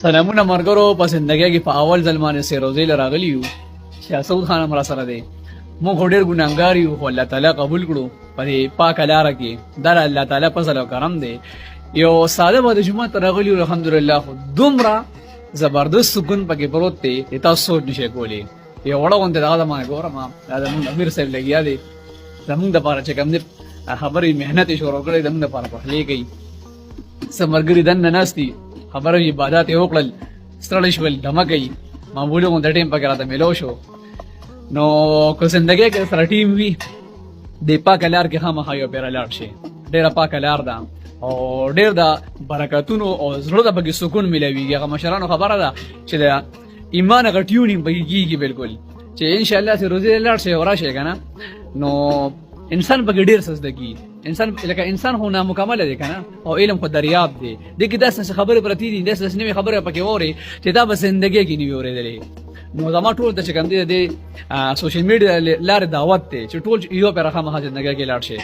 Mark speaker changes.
Speaker 1: سلامونه مرګرو په زندګۍ کې په اول ځل باندې سه روزي لراغلی یو چې اسود خان امر سره دی مونږ ډېر ګناګار یو خو الله تعالی قبول کړو په پاک لار کې در الله تعالی فضل او کرم دی یو ساده به د جمعه ترغلی الحمدلله خو دومره زبردست سکون پکې پروت دی تاسو سوچ نشئ کولی یو وړه غونډه دا ما ګورم دا موږ امیر صاحب لګیا دی زمونږ د پاره چې کوم دې خبرې مهنت شروع کړې زمونږ د پاره په خلی کوي سمرګری دن ناشتي خبره عبادت یې وکړل ستړی شول دمه کوي معمولی غونډه ټیم پکې راته ملو شو نو کو زندګۍ کې سره ټیم وي د پاک لار کې خامخا یو پیر لاړ شي ډېر پاک لار ده او ډېر د برکتونو او زړه د بګي سکون ملويږي هغه مشرانو خبره ده چې د ایمان غټیونی بګيږي بالکل چې ان شاء الله سي روزي لاړ شي او راشي کنه نو انسان بګي ډېر سزدګي انسان لکه انسان هو نامکمل دی کنه او علم خو دریاب دی د کې داسې خبره پرتی دي داسې نوې خبره پکې وره چې دا به زندګۍ کې نیو اورېدلې نو زما ټول د چې کوم دي د سوشل میډیا لارې دعوت دی چې ټول یو پر راخه مخه زندګۍ کې لاړ شي